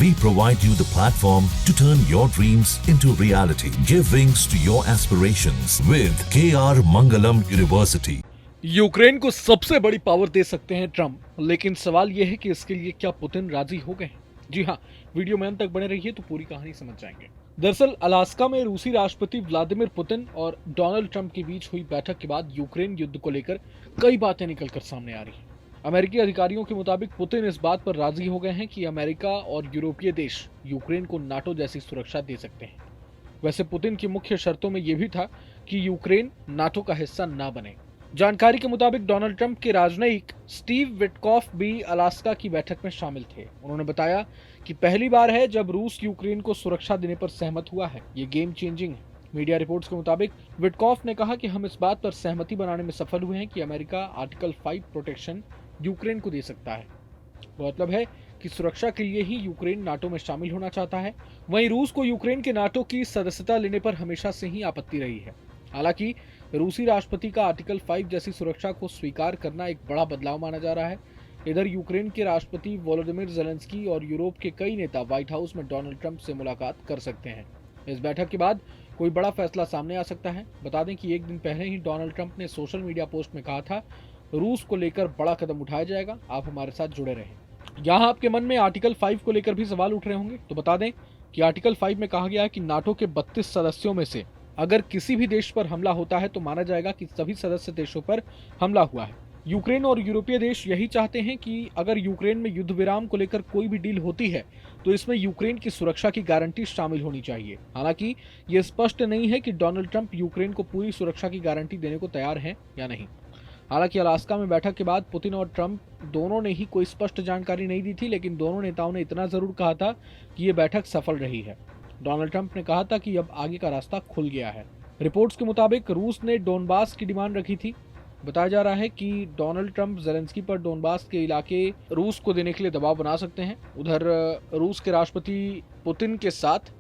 We provide you the platform to turn your dreams into reality. Give wings to your aspirations with KR Mangalam University. Ukraine को सबसे बड़ी power दे सकते हैं Trump, लेकिन सवाल यह है कि इसके लिए क्या पुतिन राजी हो गए हैं? जी हाँ, वीडियो में अंत तक बने रहिए तो पूरी कहानी समझ जाएंगे। दरअसल अलास्का में रूसी राष्ट्रपति व्लादिमीर पुतिन और डोनाल्ड ट्रंप के बीच हुई बैठक के बाद यूक्रेन युद्ध को लेकर कई बातें निकलकर सामने आ रही हैं। अमेरिकी अधिकारियों के मुताबिक पुतिन इस बात पर राजी हो गए हैं कि अमेरिका और यूरोपीय देश यूक्रेन को नाटो जैसी सुरक्षा दे सकते हैं। वैसे पुतिन की मुख्य शर्तों में यह भी था कि यूक्रेन नाटो का हिस्सा न बने। जानकारी के मुताबिक डोनाल्ड ट्रंप के राजनयिक स्टीव विटकॉफ भी अलास्का की बैठक में शामिल थे। उन्होंने बताया कि पहली बार है जब रूस यूक्रेन को सुरक्षा देने पर सहमत हुआ है। ये गेम चेंजिंग है। मीडिया रिपोर्ट्स के मुताबिक विटकॉफ ने कहा कि हम इस बात पर सहमति बनाने में सफल हुए हैं कि अमेरिका आर्टिकल 5 प्रोटेक्शन यूक्रेन को दे सकता है। मतलब है कि सुरक्षा के लिए ही यूक्रेन नाटो में शामिल होना चाहता है। वहीं रूस को यूक्रेन के नाटो की सदस्यता लेने पर हमेशा से ही आपत्ति रही है। हालांकि रूसी राष्ट्रपति का आर्टिकल 5 जैसी सुरक्षा को स्वीकार करना एक बड़ा बदलाव माना जा रहा है। इधर यूक्रेन के राष्ट्रपति वोलोदिमीर ज़ेलेंस्की और यूरोप के कई नेता व्हाइट हाउस में डोनाल्ड ट्रंप से मुलाकात कर सकते हैं। इस बैठक के बाद कोई बड़ा फैसला सामने आ सकता है। बता दें कि एक दिन पहले ही डोनाल्ड ट्रंप ने सोशल मीडिया पोस्ट में कहा था, रूस को लेकर बड़ा कदम उठाया जाएगा, आप हमारे साथ जुड़े रहें। यहाँ आपके मन में आर्टिकल 5 को लेकर भी सवाल उठ रहे होंगे, तो बता दें कि आर्टिकल 5 में कहा गया है कि नाटो के 32 सदस्यों में से अगर किसी भी देश पर हमला होता है तो माना जाएगा कि सभी सदस्य देशों पर हमला हुआ है। यूक्रेन और यूरोपीय देश यही चाहते हैं कि अगर यूक्रेन में युद्ध विराम को लेकर कोई भी डील होती है तो इसमें यूक्रेन की सुरक्षा की गारंटी शामिल होनी चाहिए। हालांकि ये स्पष्ट नहीं है कि डोनाल्ड ट्रंप यूक्रेन को पूरी सुरक्षा की गारंटी देने को तैयार हैं या नहीं। हालांकि अलास्का में बैठक के बाद पुतिन और ट्रंप दोनों ने ही कोई स्पष्ट जानकारी नहीं दी थी, लेकिन दोनों नेताओं ने इतना जरूर कहा था कि ये बैठक सफल रही है। डोनाल्ड ट्रंप ने कहा था कि अब आगे का रास्ता खुल गया है। रिपोर्ट्स के मुताबिक रूस ने डोनबास की डिमांड रखी थी। बताया जा रहा है कि डोनाल्ड ट्रंप ज़ेलेंस्की पर डोनबास के इलाके रूस को देने के लिए दबाव बना सकते हैं। उधर रूस के राष्ट्रपति पुतिन के साथ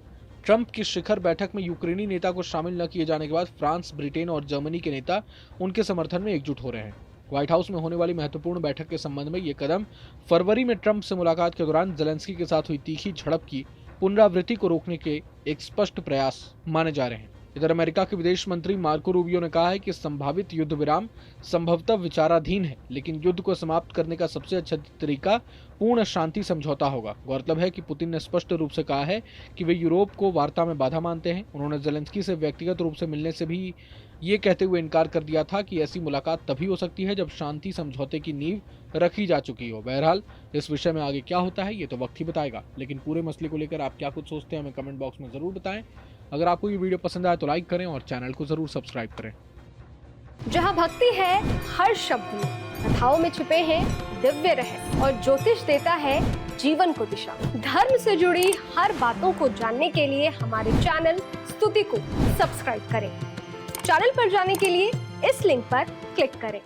ट्रंप की शिखर बैठक में यूक्रेनी नेता को शामिल न किए जाने के बाद फ्रांस, ब्रिटेन और जर्मनी के नेता उनके समर्थन में एकजुट हो रहे हैं। व्हाइट हाउस में होने वाली महत्वपूर्ण बैठक के संबंध में ये कदम फरवरी में ट्रंप से मुलाकात के दौरान ज़ेलेंस्की के साथ हुई तीखी झड़प की पुनरावृत्ति को रोकने के एक स्पष्ट प्रयास माने जा रहे हैं। इधर अमेरिका के विदेश मंत्री मार्को रूबियो ने कहा है कि संभावित युद्ध विराम संभवतः विचाराधीन है, लेकिन युद्ध को समाप्त करने का सबसे अच्छा तरीका पूर्ण शांति समझौता होगा। गौरतलब है कि पुतिन ने स्पष्ट रूप से कहा है कि वे यूरोप को वार्ता में बाधा मानते हैं। उन्होंने ज़ेलेंस्की से व्यक्तिगत रूप से मिलने से भी ये कहते हुए इनकार कर दिया था कि ऐसी मुलाकात तभी हो सकती है जब शांति समझौते की नींव रखी जा चुकी हो। बहरहाल इस विषय में आगे क्या होता है ये तो वक्त ही बताएगा, लेकिन पूरे मसले को लेकर आप क्या कुछ सोचते हैं हमें कमेंट बॉक्स में जरूर बताएं। अगर आपको ये वीडियो पसंद आए तो लाइक करें और चैनल को जरूर सब्सक्राइब करें। जहां भक्ति है हर शब्द में, कथाओं में छुपे हैं दिव्य रहस्य और ज्योतिष देता है जीवन को दिशा। धर्म से जुड़ी हर बातों को जानने के लिए हमारे चैनल स्तुति को सब्सक्राइब करें। चैनल पर जाने के लिए इस लिंक पर क्लिक करें।